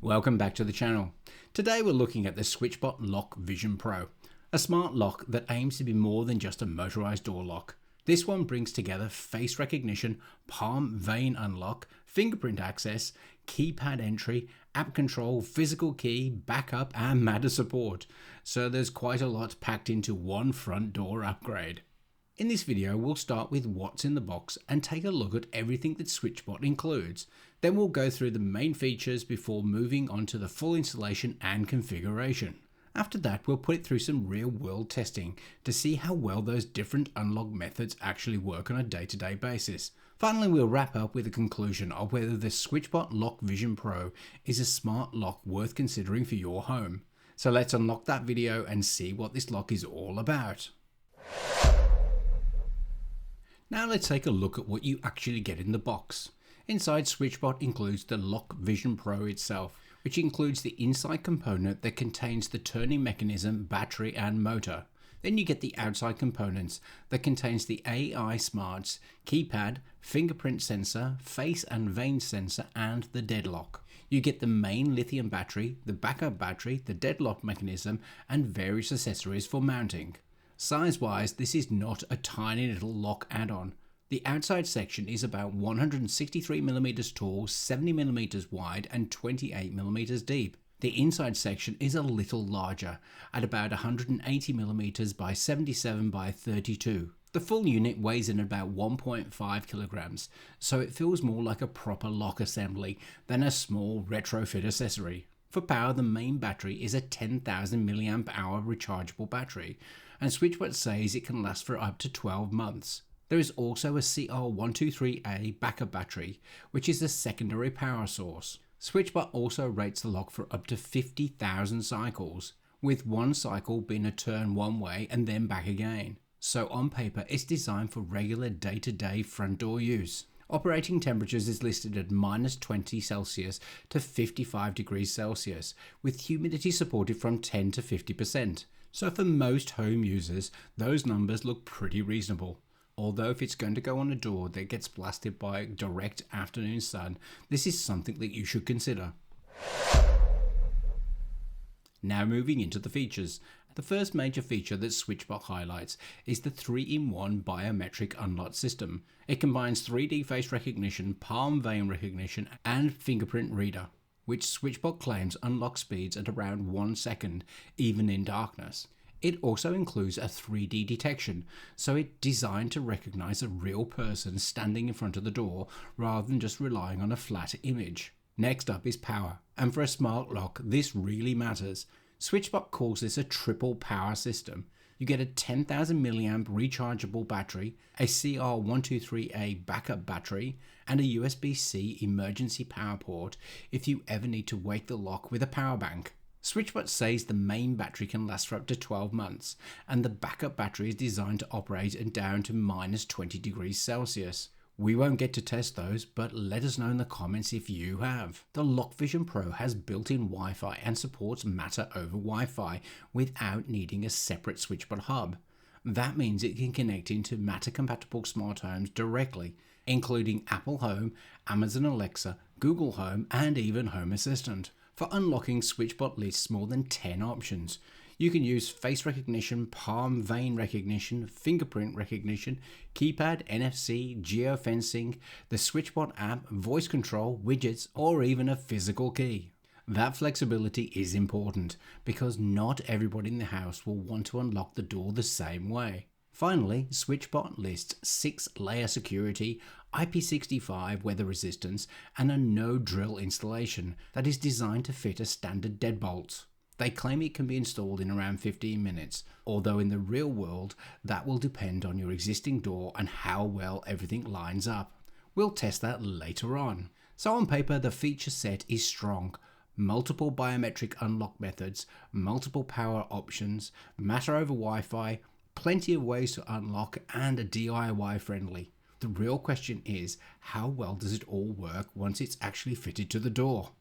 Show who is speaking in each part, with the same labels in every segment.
Speaker 1: Welcome back to the channel. Today we're looking at the SwitchBot Lock Vision Pro, a smart lock that aims to be more than just a motorized door lock. This one brings together face recognition, palm vein unlock, fingerprint access, keypad entry, app control, physical key, backup and Matter support. So there's quite a lot packed into one front door upgrade. In this video, we'll start with what's in the box and take a look at everything that SwitchBot includes. Then we'll go through the main features before moving on to the full installation and configuration. After that, we'll put it through some real-world testing to see how well those different unlock methods actually work on a day-to-day basis. Finally, we'll wrap up with a conclusion of whether the SwitchBot Lock Vision Pro is a smart lock worth considering for your home. So let's unlock that video and see what this lock is all about. Now let's take a look at what you actually get in the box. Inside, SwitchBot includes the Lock Vision Pro itself, which includes the inside component that contains the turning mechanism, battery and motor. Then you get the outside components that contains the AI smarts, keypad, fingerprint sensor, face and vein sensor and the deadlock. You get the main lithium battery, the backup battery, the deadlock mechanism and various accessories for mounting. Size-wise, this is not a tiny little lock add-on. The outside section is about 163mm tall, 70mm wide and 28mm deep. The inside section is a little larger, at about 180mm by 77 by 32. The full unit weighs in about 1.5 kilograms, so it feels more like a proper lock assembly than a small retrofit accessory. For power, the main battery is a 10,000 mAh rechargeable battery, and SwitchBot says it can last for up to 12 months. There is also a CR123A backup battery, which is a secondary power source. SwitchBot also rates the lock for up to 50,000 cycles, with one cycle being a turn one way and then back again. So on paper, it's designed for regular day-to-day front door use. Operating temperatures is listed at -20 Celsius to 55 degrees Celsius, with humidity supported from 10 to 50%. So for most home users, those numbers look pretty reasonable. Although if it's going to go on a door that gets blasted by direct afternoon sun, this is something that you should consider. Now moving into the features. The first major feature that SwitchBot highlights is the 3-in-1 biometric unlock system. It combines 3D face recognition, palm vein recognition and fingerprint reader, which SwitchBot claims unlock speeds at around 1 second, even in darkness. It also includes a 3D detection, so it's designed to recognize a real person standing in front of the door rather than just relying on a flat image. Next up is power, and for a smart lock, this really matters. SwitchBot calls this a triple power system. You get a 10,000 mAh rechargeable battery, a CR123A backup battery, and a USB-C emergency power port if you ever need to wake the lock with a power bank. SwitchBot says the main battery can last for up to 12 months, and the backup battery is designed to operate at down to -20 degrees Celsius. We won't get to test those, but let us know in the comments if you have. The Lock Vision Pro has built-in Wi-Fi and supports Matter over Wi-Fi without needing a separate SwitchBot hub. That means it can connect into Matter-compatible smart homes directly, including Apple Home, Amazon Alexa, Google Home, and even HomeAssistant. For unlocking, SwitchBot lists more than 10 options. You can use face recognition, palm vein recognition, fingerprint recognition, keypad, NFC, geofencing, the SwitchBot app, voice control, widgets, or even a physical key. That flexibility is important because not everybody in the house will want to unlock the door the same way. Finally, SwitchBot lists 6-layer security, IP65 weather resistance, and a no-drill installation that is designed to fit a standard deadbolt. They claim it can be installed in around 15 minutes, although in the real world that will depend on your existing door and how well everything lines up. We'll test that later on. So on paper, the feature set is strong. Multiple biometric unlock methods, multiple power options, Matter over Wi-Fi, plenty of ways to unlock, and a DIY friendly. The real question is, how well does it all work once it's actually fitted to the door?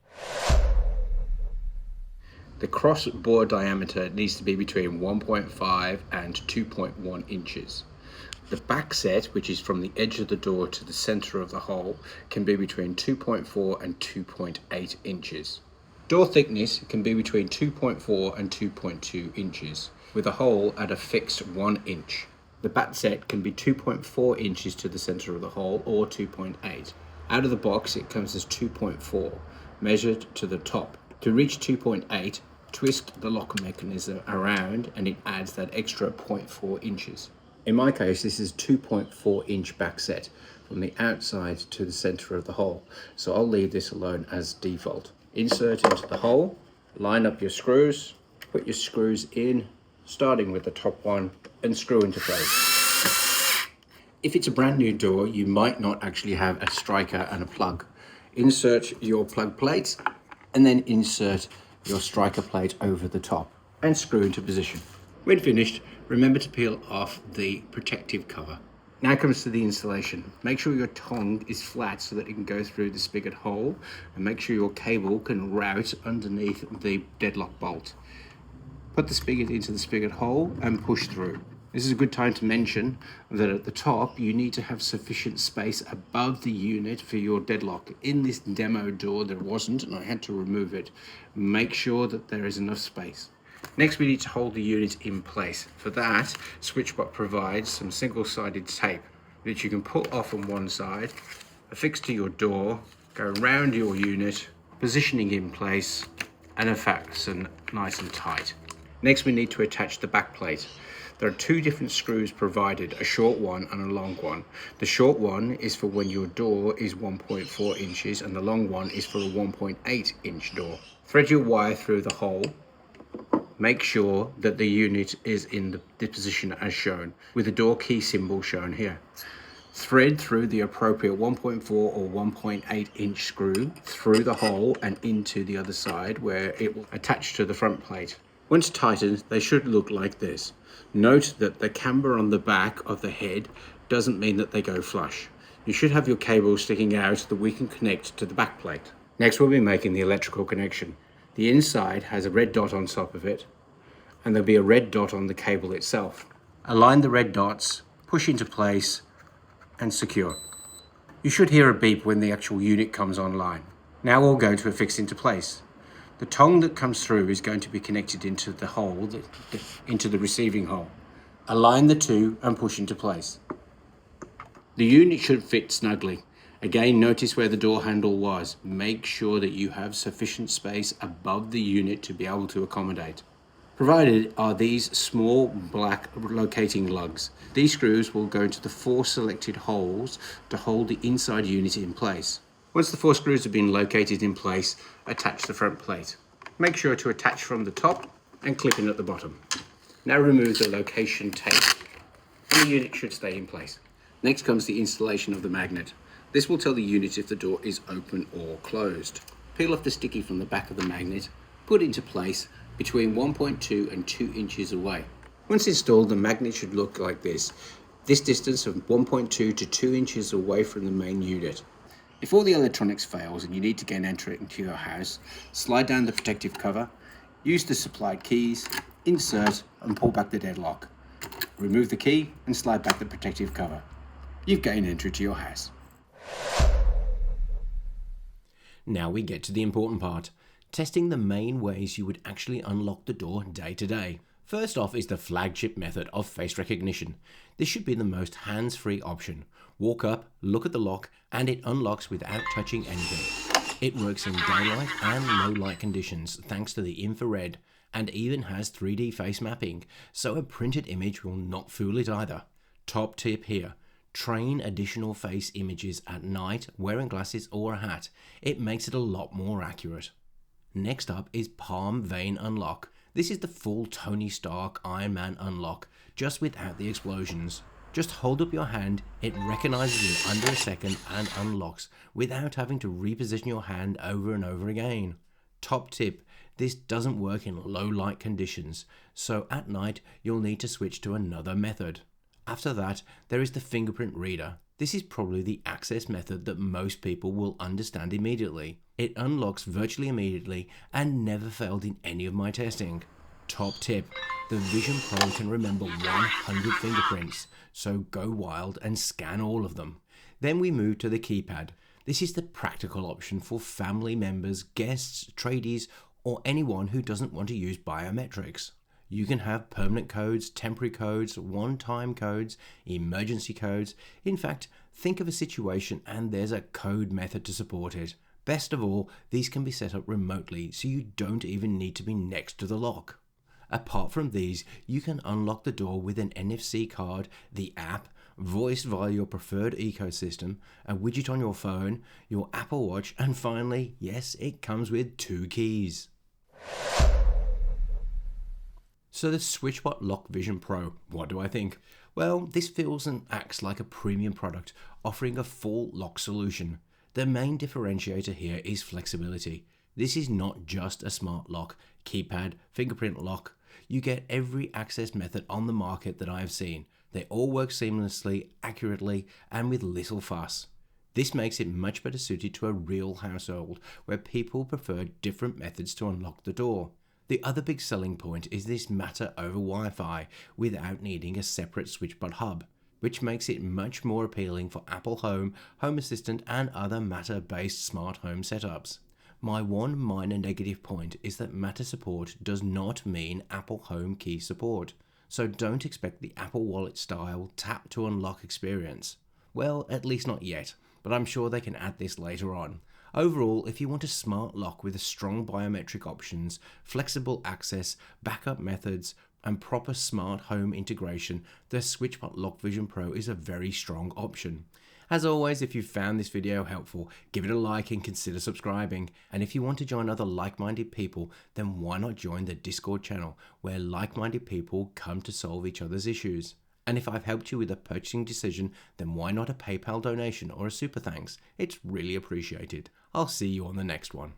Speaker 1: The cross bore diameter needs to be between 1.5 and 2.1 inches. The back set, which is from the edge of the door to the center of the hole, can be between 2.4 and 2.8 inches. Door thickness can be between 2.4 and 2.2 inches, with a hole at a fixed 1 inch. The back set can be 2.4 inches to the center of the hole or 2.8. Out of the box it comes as 2.4, measured to the top. To reach 2.8, twist the lock mechanism around and it adds that extra 0.4 inches. In my case, this is 2.4 inch back set from the outside to the center of the hole, so I'll leave this alone as default. Insert into the hole, line up your screws, put your screws in, starting with the top one, and screw into place. If it's a brand new door, you might not actually have a striker and a plug. Insert your plug plate and then insert your striker plate over the top and screw into position. When finished, remember to peel off the protective cover. Now comes to the installation. Make sure your tongue is flat so that it can go through the spigot hole, and make sure your cable can route underneath the deadlock bolt. Put the spigot into the spigot hole and push through. This is a good time to mention that at the top you need to have sufficient space above the unit for your deadlock. In this demo door there wasn't, and I had to remove it. Make sure that there is enough space. Next we need to hold the unit in place. For that, SwitchBot provides some single-sided tape that you can pull off on one side, affix to your door, go around your unit, positioning in place, and fasten nice and tight. Next we need to attach the back plate. There are two different screws provided, a short one and a long one. The short one is for when your door is 1.4 inches and the long one is for a 1.8 inch door. Thread your wire through the hole. Make sure that the unit is in the position as shown, with the door key symbol shown here. Thread through the appropriate 1.4 or 1.8 inch screw through the hole and into the other side where it will attach to the front plate. Once tightened, they should look like this. Note that the camber on the back of the head doesn't mean that they go flush. You should have your cable sticking out that we can connect to the back plate. Next we'll be making the electrical connection. The inside has a red dot on top of it, and there'll be a red dot on the cable itself. Align the red dots, push into place, and secure. You should hear a beep when the actual unit comes online. Now we'll go to affix into place. The tongue that comes through is going to be connected into the hole, into the receiving hole. Align the two and push into place. The unit should fit snugly. Again, notice where the door handle was. Make sure that you have sufficient space above the unit to be able to accommodate. Provided are these small black locating lugs. These screws will go into the 4 selected holes to hold the inside unit in place. Once the 4 screws have been located in place, attach the front plate. Make sure to attach from the top and clip in at the bottom. Now remove the location tape and the unit should stay in place. Next comes the installation of the magnet. This will tell the unit if the door is open or closed. Peel off the sticky from the back of the magnet, put into place between 1.2 and 2 inches away. Once installed, the magnet should look like this. This distance of 1.2 to 2 inches away from the main unit. If all the electronics fails and you need to gain entry into your house, slide down the protective cover, use the supplied keys, insert and pull back the deadlock. Remove the key and slide back the protective cover. You've gained entry to your house.
Speaker 2: Now we get to the important part, testing the main ways you would actually unlock the door day to day. First off is the flagship method of face recognition. This should be the most hands-free option. Walk up, look at the lock, and it unlocks without touching anything. It works in daylight and low light conditions thanks to the infrared, and even has 3D face mapping, so a printed image will not fool it either. Top tip here. Train additional face images at night wearing glasses or a hat. It makes it a lot more accurate. Next up is palm vein unlock. This is the full Tony Stark Iron Man unlock, just without the explosions. Just hold up your hand, it recognizes it under a second and unlocks without having to reposition your hand over and over again. Top tip, this doesn't work in low light conditions, so at night you'll need to switch to another method. After that, there is the fingerprint reader. This is probably the access method that most people will understand immediately. It unlocks virtually immediately and never failed in any of my testing. Top tip, the Vision Pro can remember 100 fingerprints, so go wild and scan all of them. Then we move to the keypad. This is the practical option for family members, guests, tradies, or anyone who doesn't want to use biometrics. You can have permanent codes, temporary codes, one-time codes, emergency codes. In fact, think of a situation and there's a code method to support it. Best of all, these can be set up remotely, so you don't even need to be next to the lock. Apart from these, you can unlock the door with an NFC card, the app, voice via your preferred ecosystem, a widget on your phone, your Apple Watch, and finally, yes, it comes with 2 keys. So the SwitchBot Lock Vision Pro, what do I think? Well, this feels and acts like a premium product, offering a full lock solution. The main differentiator here is flexibility. This is not just a smart lock, keypad, fingerprint lock. You get every access method on the market that I have seen. They all work seamlessly, accurately, and with little fuss. This makes it much better suited to a real household, where people prefer different methods to unlock the door. The other big selling point is this Matter over Wi-Fi without needing a separate SwitchBot hub, which makes it much more appealing for Apple Home, HomeAssistant, and other Matter-based smart home setups. My one minor negative point is that Matter support does not mean Apple Home key support, so don't expect the Apple Wallet style tap to unlock experience. Well, at least not yet, but I'm sure they can add this later on. Overall, if you want a smart lock with strong biometric options, flexible access, backup methods, and proper smart home integration, the SwitchBot Lock Vision Pro is a very strong option. As always, if you found this video helpful, give it a like and consider subscribing. And if you want to join other like-minded people, then why not join the Discord channel, where like-minded people come to solve each other's issues. And if I've helped you with a purchasing decision, then why not a PayPal donation or a super thanks? It's really appreciated. I'll see you on the next one.